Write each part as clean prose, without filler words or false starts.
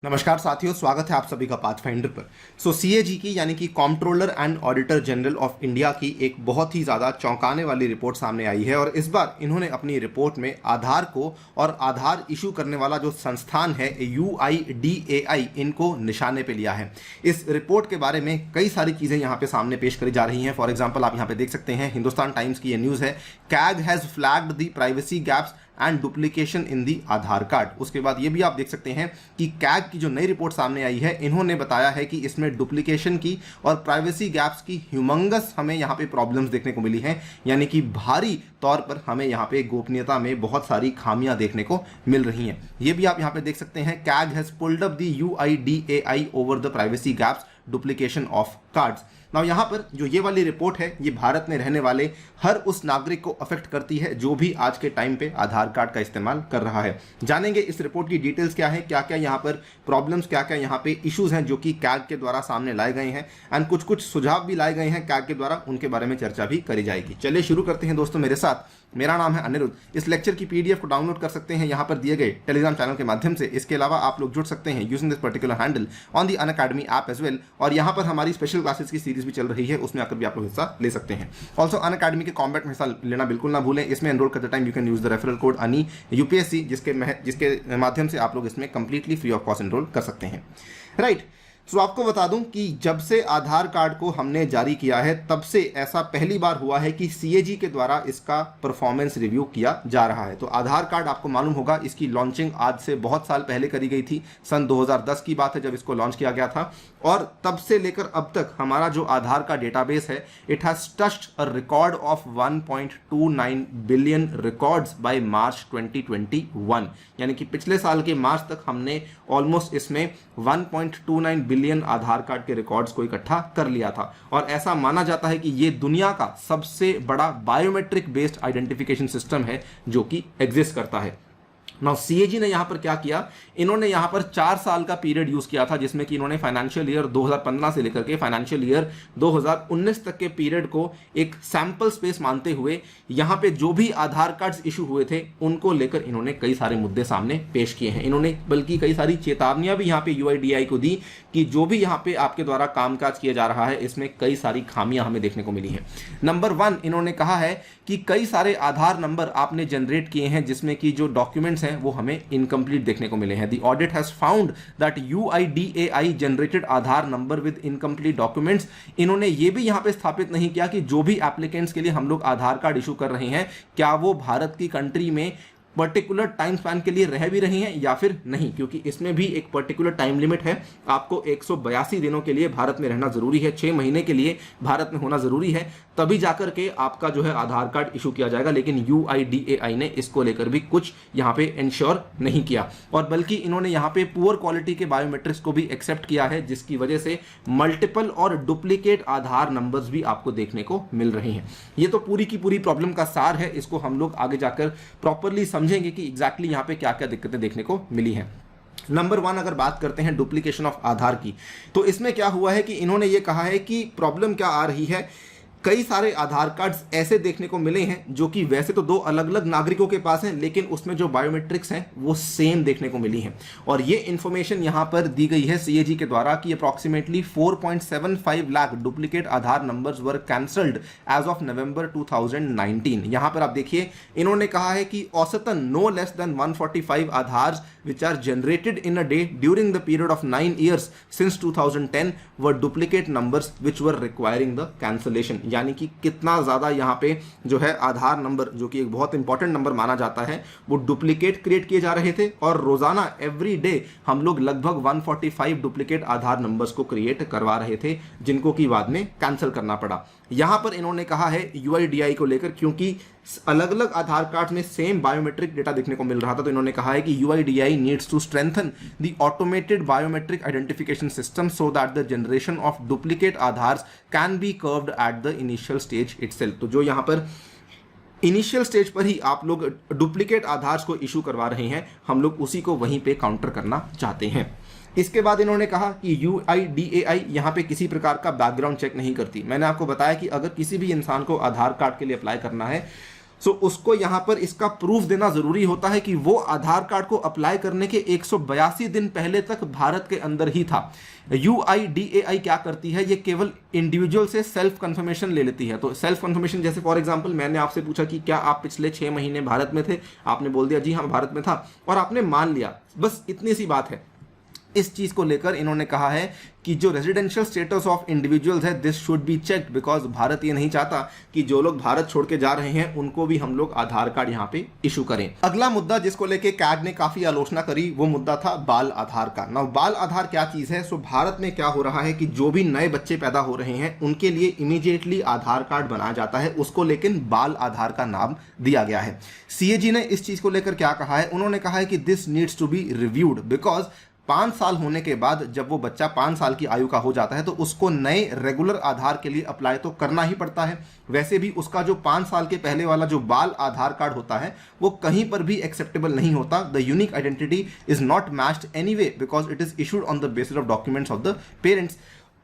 नमस्कार साथियों, स्वागत है आप सभी का पाथफाइंडर पर। सीएजी की यानी कि comptroller and auditor general of India की एक बहुत ही ज़्यादा चौंकाने वाली रिपोर्ट सामने आई है और इस बार इन्होंने अपनी रिपोर्ट में आधार को और आधार इशू करने वाला जो संस्थान है UIDAI इनको निशाने पे लिया है। इस रिपोर्ट के बारे में कई सारी चीज़ें यहाँ पे सामने पेश करी जा रही हैं। फॉर एग्जाम्पल आप यहाँ पे देख सकते हैं, हिंदुस्तान टाइम्स की ये न्यूज़ है, CAG has flagged the privacy gaps and duplication in the Aadhaar card. उसके बाद ये भी आप देख सकते हैं कि कैग की जो नई रिपोर्ट सामने आई है, इन्होंने बताया है कि इसमें डुप्लीकेशन की और प्राइवेसी गैप्स की ह्यूमंगस हमें यहाँ पे प्रॉब्लम्स देखने को मिली हैं, यानी कि भारी तौर पर हमें यहाँ पे गोपनीयता में बहुत सारी खामियां देखने को मिल रही हैं। ये भी आप यहाँ पे देख सकते हैं, CAG has pulled up the UIDAI over the privacy gaps duplication of cards. Now यहाँ पर जो ये वाली रिपोर्ट है, ये भारत में रहने वाले हर उस नागरिक को अफेक्ट करती है जो भी आज के टाइम पे आधार कार्ड का इस्तेमाल कर रहा है। जानेंगे इस रिपोर्ट की डिटेल्स क्या है, क्या क्या यहाँ पर प्रॉब्लम्स, क्या क्या यहाँ पे इश्यूज हैं जो कि कैग के द्वारा सामने लाए गए हैं एंड कुछ कुछ सुझाव भी लाए गए हैं कैग के द्वारा, उनके बारे में चर्चा भी करी जाएगी। चलिए शुरू करते हैं दोस्तों मेरे साथ। मेरा नाम है अनिरुद्ध। इस लेक्चर की PDF को डाउनलोड कर सकते हैं यहाँ पर दिए गए टेलीग्राम चैनल के माध्यम से। इसके अलावा आप लोग जुड़ सकते हैं using this particular handle on the Unacademy app as well, और यहाँ पर हमारी स्पेशल क्लासेस की सीरीज भी चल रही है, उसमें आकर भी आप लोग हिस्सा ले सकते हैं। ऑल्सो अनअकैडमी के कॉम्बैट में हिस्सा लेना बिल्कुल ना भूलें। इसमें एनरोल करते time you can use the referral code अनि UPSC, जिसके माध्यम से आप लोग इसमें completely free of cost enrol कर सकते हैं। राइट, तो आपको बता दूं कि जब से आधार कार्ड को हमने जारी किया है, तब से ऐसा पहली बार हुआ है कि CAG के द्वारा इसका परफॉर्मेंस रिव्यू किया जा रहा है। तो आधार कार्ड आपको मालूम होगा, इसकी लॉन्चिंग आज से बहुत साल पहले करी गई थी। सन 2010 की बात है जब इसको लॉन्च किया गया था, और तब से लेकर अब तक हमारा जो आधार का डेटाबेस है, it has touched a record of 1.29 billion records by March 2021। यानी कि पिछले साल के मार्च तक हमने ऑलमोस्ट इसमें 1.29 बिलियन आधार कार्ड के रिकॉर्ड्स को इकट्ठा कर लिया था। और ऐसा माना जाता है कि ये दुनिया का सबसे बड़ा बायोमेट्रिक बेस्ड आइडेंटिफिकेशन सिस्टम है जो कि एग्जिस्ट करता है। नाउ CAG ने यहाँ पर क्या किया, इन्होंने यहाँ पर 4 साल का पीरियड यूज किया था, जिसमें कि इन्होंने फाइनेंशियल ईयर 2015 से लेकर के फाइनेंशियल ईयर 2019 तक के पीरियड को एक सैंपल स्पेस मानते हुए यहाँ पे जो भी आधार कार्ड्स इशू हुए थे उनको लेकर इन्होंने कई सारे मुद्दे सामने पेश किए हैं। इन्होंने बल्कि कई सारी चेतावनियां भी यहाँ पे UIDAI को दी कि जो भी यहाँ पे आपके द्वारा कामकाज किया जा रहा है, इसमें कई सारी खामियां हमें देखने को मिली हैं। नंबर 1, इन्होंने कहा है कि कई सारे आधार नंबर आपने जनरेट किए हैं जिसमें कि जो डॉक्यूमेंट्स हैं वो हमें इनकम्प्लीट देखने को मिले हैं। The audit has found that UIDAI generated Aadhaar number with incomplete documents. इन्होंने ये भी यहाँ पे स्थापित नहीं किया कि जो भी एप्लीकेंट्स के लिए हम लोग आधार कार्ड इशू कर रहे हैं, क्या वो भारत की कंट्री में पर्टिकुलर टाइम स्पैन के लिए रह भी रही हैं या फिर नहीं, क्योंकि इसमें भी एक पर्टिकुलर टाइम लिमिट है। आपको 182 दिनों के लिए भारत में रहना जरूरी है, 6 महीने के लिए भारत में होना जरूरी है, तभी जाकर के आपका जो है आधार कार्ड इशू किया जाएगा। लेकिन UIDAI ने इसको लेकर भी कुछ यहाँ पे इंश्योर नहीं किया, और बल्कि इन्होंने यहाँ पे पुअर क्वालिटी के बायोमेट्रिक्स को भी एक्सेप्ट किया है, जिसकी वजह से मल्टीपल और डुप्लीकेट आधार नंबर्स भी आपको देखने को मिल रहे हैं। ये तो पूरी की पूरी प्रॉब्लम का सार है। इसको हम लोग आगे जाकर प्रॉपरली समझेंगे कि एग्जैक्टली यहाँ पे क्या क्या दिक्कतें देखने को मिली हैं। नंबर 1 अगर बात करते हैं डुप्लीकेशन ऑफ आधार की, तो इसमें क्या हुआ है कि इन्होंने ये कहा है कि प्रॉब्लम क्या आ रही है, कई सारे आधार कार्ड्स ऐसे देखने को मिले हैं जो कि वैसे तो 2 अलग अलग नागरिकों के पास हैं, लेकिन उसमें जो बायोमेट्रिक्स हैं वो सेम देखने को मिली हैं। और ये इंफॉर्मेशन यहाँ पर दी गई है CAG के द्वारा कि approximately 4.75 lakh duplicate Aadhaar numbers were cancelled as of November 2019। यहाँ पर आप देखिए, इन्होंने कहा है कि औसतन no less than 145 Aadhaars which are generated in a day during the period of 9 years since 2010 were duplicate numbers which were requiring the cancellation। यानी कि कितना ज़्यादा यहाँ पे जो है आधार नंबर, जो कि एक बहुत इंपॉर्टेंट नंबर माना जाता है, वो डुप्लीकेट क्रिएट किए जा रहे थे। और रोजाना एवरी डे हम लोग लगभग 145 डुप्लीकेट आधार नंबर्स को क्रिएट करवा रहे थे, जिनको कि बाद में कैंसिल करना पड़ा। यहाँ पर इन्होंने कहा है UIDAI को लेकर, क्योंकि अलग अलग आधार कार्ड में सेम बायोमेट्रिक डेटा देखने को मिल रहा था, तो इन्होंने कहा है कि UIDAI needs to strengthen the automated biometric identification system so that the generation of duplicate Aadhaars can be curbed at the initial stage itself. तो जो यहाँ पर इनिशियल स्टेज पर ही आप लोग डुप्लीकेट आधार्स को इशू करवा रहे हैं, हम लोग उसी को वहीं पे काउंटर करना चाहते हैं। इसके बाद इन्होंने कहा कि UIDAI यहाँ पे किसी प्रकार का बैकग्राउंड चेक नहीं करती। मैंने आपको बताया कि अगर किसी भी इंसान को आधार कार्ड के लिए अप्लाई करना है सो उसको यहां पर इसका प्रूफ देना जरूरी होता है कि वो आधार कार्ड को अप्लाई करने के 182 दिन पहले तक भारत के अंदर ही था। UIDAI क्या करती है, ये केवल इंडिविजुअल से सेल्फ कंफर्मेशन ले लेती है। तो सेल्फ कंफर्मेशन जैसे फॉर एग्जांपल मैंने आपसे पूछा कि क्या आप पिछले 6 महीने भारत में थे, आपने बोल दिया जी हाँ भारत में था, और आपने मान लिया, बस इतनी सी बात है। इस चीज को लेकर इन्होंने कहा है कि जो रेजिडेंशियल स्टेटस ऑफ इंडिविजुअल्स है this should be checked, because Bharat ये नहीं चाहता कि जो लोग भारत छोड़ के जा रहे हैं उनको भी हम लोग आधार कार्ड यहाँ पे इशू करें। अगला मुद्दा जिसको लेके कैग ने काफी आलोचना करी वो मुद्दा था बाल आधार का। नाउ बाल आधार क्या चीज है? सो भारत में क्या हो रहा है कि जो भी नए बच्चे पैदा हो रहे हैं उनके लिए इमीडिएटली आधार कार्ड बनाया जाता है, उसको लेकिन बाल आधार का नाम दिया गया है। CAG ने इस चीज को लेकर क्या कहा है? उन्होंने कहा है कि this needs to be reviewed, because 5 साल होने के बाद जब वो बच्चा 5 साल की आयु का हो जाता है तो उसको नए रेगुलर आधार के लिए अप्लाई तो करना ही पड़ता है। वैसे भी उसका जो 5 साल के पहले वाला जो बाल आधार कार्ड होता है वो कहीं पर भी एक्सेप्टेबल नहीं होता। The unique identity is not matched anyway because it is issued on the basis of documents of the parents.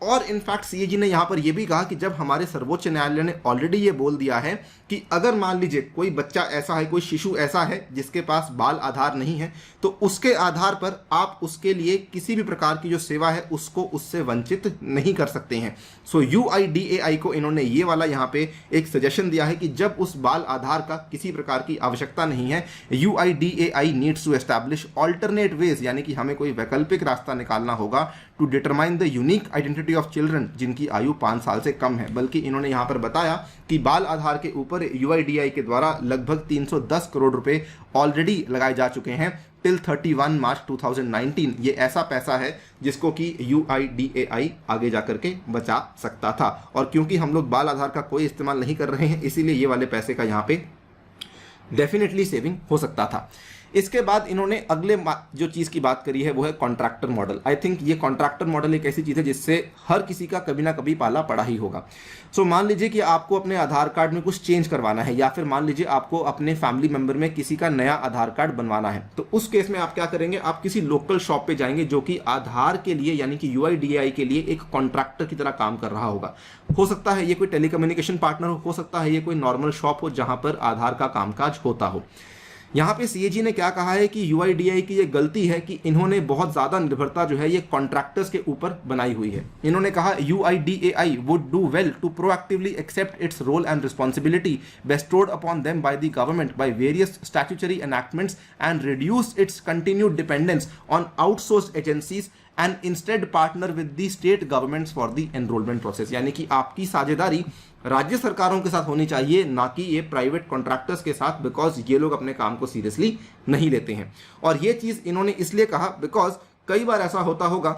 और इनफैक्ट CAG ने यहां पर यह भी कहा कि जब हमारे सर्वोच्च न्यायालय ने ऑलरेडी ये बोल दिया है कि अगर मान लीजिए कोई बच्चा ऐसा है, कोई शिशु ऐसा है जिसके पास बाल आधार नहीं है, तो उसके आधार पर आप उसके लिए किसी भी प्रकार की जो सेवा है उसको उससे वंचित नहीं कर सकते हैं। सो UIDAI को इन्होंने ये वाला यहाँ पे एक सजेशन दिया है कि जब उस बाल आधार का किसी प्रकार की आवश्यकता नहीं है, UIDAI needs to establish alternate ways, यानी कि हमें कोई वैकल्पिक रास्ता निकालना होगा to determine the unique identity of children जिनकी आयु 5 साल से कम है। बल्कि इन्होंने यहां पर बताया कि बाल आधार के ऊपर UIDAI के द्वारा लगभग 310 करोड़ रुपए ऑलरेडी लगाए जा चुके हैं टिल 31 मार्च 2019। ये ऐसा पैसा है जिसको कि UIDAI आगे जाकर के बचा सकता था, और क्योंकि हम लोग बाल आधार का कोई इस्तेमाल नहीं कर रहे हैं इसीलिए ये वाले पैसे का यहाँ पे डेफिनेटली सेविंग हो सकता था। इसके बाद इन्होंने अगले जो चीज़ की बात करी है वो है कॉन्ट्रैक्टर मॉडल। आई थिंक ये कॉन्ट्रैक्टर मॉडल एक ऐसी चीज़ है जिससे हर किसी का कभी ना कभी पाला पड़ा ही होगा। सो मान लीजिए कि आपको अपने आधार कार्ड में कुछ चेंज करवाना है, या फिर मान लीजिए आपको अपने फैमिली मेंबर में किसी का नया आधार कार्ड बनवाना है, तो उस केस में आप क्या करेंगे? आप किसी लोकल शॉप पे जाएंगे जो कि आधार के लिए यानी कि UIDAI के लिए एक कॉन्ट्रैक्टर की तरह काम कर रहा होगा। हो सकता है ये कोई टेलीकम्युनिकेशन पार्टनर हो सकता है ये कोई नॉर्मल शॉप हो जहां पर आधार का कामकाज होता हो। यहाँ पे CAG ने क्या कहा है कि UIDAI की ये गलती है कि इन्होंने बहुत ज़्यादा निर्भरता जो है ये कॉन्ट्रैक्टर्स के ऊपर बनाई हुई है। इन्होंने कहा UIDAI would do well to proactively accept its role and responsibility bestowed upon them by the government by various statutory enactments and reduce its continued dependence on outsourced agencies and instead partner with the state governments for the enrollment process। यानी कि आपकी साझेदारी राज्य सरकारों के साथ होनी चाहिए, ना कि ये प्राइवेट कॉन्ट्रैक्टर्स के साथ, बिकॉज ये लोग अपने काम को सीरियसली नहीं लेते हैं। और ये चीज़ इन्होंने इसलिए कहा बिकॉज कई बार ऐसा होता होगा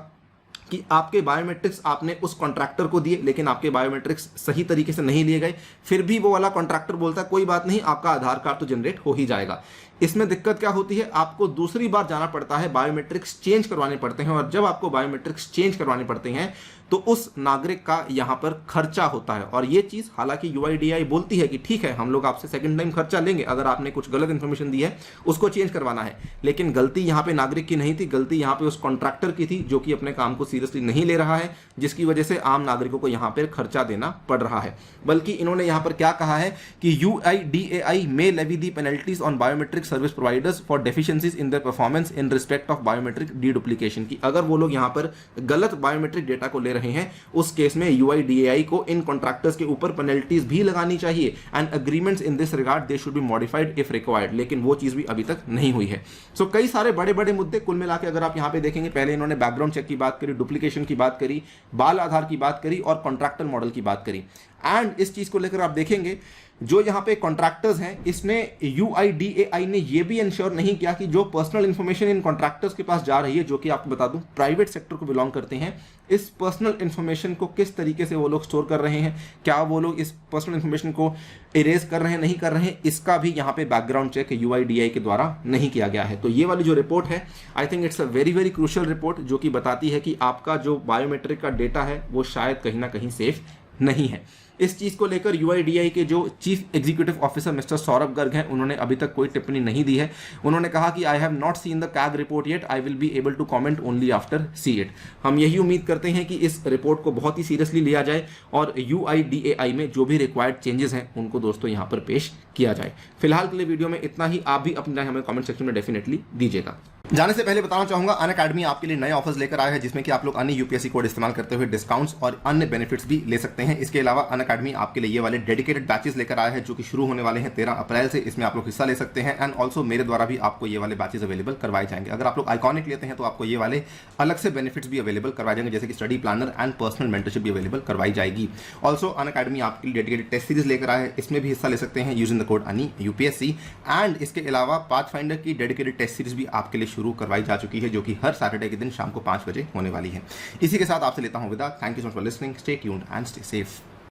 कि आपके बायोमेट्रिक्स आपने उस कॉन्ट्रैक्टर को दिए लेकिन आपके बायोमेट्रिक्स सही तरीके से नहीं लिए गए, फिर भी वो वाला कॉन्ट्रैक्टर बोलता है कोई बात नहीं आपका आधार कार्ड तो जनरेट हो ही जाएगा। इसमें दिक्कत क्या होती है? आपको दूसरी बार जाना पड़ता है, बायोमेट्रिक्स चेंज करवाने पड़ते हैं, और जब आपको बायोमेट्रिक्स चेंज करवाने पड़ते हैं तो उस नागरिक का यहां पर खर्चा होता है। और ये चीज हालांकि UIDAI बोलती है कि ठीक है हम लोग आपसे सेकंड टाइम खर्चा लेंगे अगर आपने कुछ गलत इंफॉर्मेशन दी है उसको चेंज करवाना है, लेकिन गलती यहां पे नागरिक की नहीं थी, गलती यहां पे उस कॉन्ट्रैक्टर की थी जो कि अपने काम को सीरियसली नहीं ले रहा है, जिसकी वजह से आम नागरिकों को यहां पर खर्चा देना पड़ रहा है। बल्कि इन्होंने यहां पर क्या कहा है कि UIDAI may levy the penalties on biometric service providers for deficiencies in their performance in respect of biometric deduplication। की अगर वो लोग यहां पर गलत बायोमेट्रिक डेटा को ले रहे हैं उस केस में UIDAI को इन कॉन्ट्रैक्टर्स के ऊपर पेनल्टीज भी लगानी चाहिए, and agreements in this regard they should be modified if required. लेकिन वो चीज भी अभी तक नहीं हुई है। सो कई सारे बड़े बड़े मुद्दे कुल मिला के अगर आप यहां पे देखेंगे, पहले इन्होंने बैकग्राउंड चेक की बात करी, डुप्लीकेशन की बात करी, बाल आधार की बात करी और कॉन्ट्रैक्टर मॉडल की बात करी। एंड इस चीज को लेकर आप देखेंगे जो यहाँ पे कॉन्ट्रैक्टर्स हैं इसमें UIDAI ने ये भी इंश्योर नहीं किया कि जो पर्सनल इंफॉर्मेशन इन कॉन्ट्रैक्टर्स के पास जा रही है, जो कि आपको बता दूं प्राइवेट सेक्टर को बिलोंग करते हैं, इस पर्सनल इंफॉर्मेशन को किस तरीके से वो लोग स्टोर कर रहे हैं, क्या वो लोग इस पर्सनल इंफॉर्मेशन को इरेज कर रहे हैं नहीं कर रहे हैं, इसका भी यहाँ पे बैकग्राउंड चेक UIDAI के द्वारा नहीं किया गया है। तो ये वाली जो रिपोर्ट है I think it's a very very crucial report जो कि बताती है कि आपका जो बायोमेट्रिक का डेटा है वो शायद कहीं ना कहीं सेफ नहीं है। इस चीज़ को लेकर यूआईडीआई के जो chief executive officer mister Saurabh Garg हैं, उन्होंने अभी तक कोई टिप्पणी नहीं दी है। उन्होंने कहा कि I have not seen the CAG report yet, I will be able to comment only after see it. हम यही उम्मीद करते हैं कि इस रिपोर्ट को बहुत ही सीरियसली लिया जाए और यूआईडीएआई में जो भी रिक्वायर्ड चेंजेस हैं उनको दोस्तों यहाँ पर पेश किया जाए। फिलहाल के लिए वीडियो में इतना ही। आप भी अपनी राय हमें कमेंट सेक्शन में डेफिनेटली दीजिएगा। जाने से पहले बताना चाहूंगा, अनअकैडमी आपके लिए नए ऑफर्स लेकर आया है जिसमें कि आप लोग अन्य यूपीएससी कोड इस्तेमाल करते हुए डिस्काउंट्स और अन्य बेनिफिट्स भी ले सकते हैं। इसके अलावा अनअकैडमी आपके लिए ये वाले डेडिकेटेड बैचेस लेकर आया है जो कि शुरू होने वाले हैं 13 अप्रैल से। इसमें आप लोग हिस्सा ले सकते हैं एंड ऑल्सो मेरे द्वारा भी आपको ये वाले बैचेस अवेलेबल करवाए जाएंगे। अगर आप लोग आइकॉनिक लेते हैं तो आपको ये वाले अलग से बेनिफिट्स भी अवेलेबल करवाए जाएंगे, जैसे कि study planner and personal mentorship भी अवेलेबल करवाई जाएगी। ऑल्सो अनअकैडमी आपके लिए डेडिकेटेड टेस्ट सीरीज लेकर आया है, इसमें भी हिस्सा ले सकते हैं यूजिंग द कोड अनि यूपीएससी। एंड इसके अलावा पाथफाइंडर की डेडिकेटेड टेस्ट सीरीज भी आपके लिए शुरू करवाई जा चुकी है, जो कि हर सैटरडे के दिन शाम को 5 बजे होने वाली है। इसी के साथ आपसे लेता हूं विदा। Thank you so much for listening. Stay tuned and stay safe.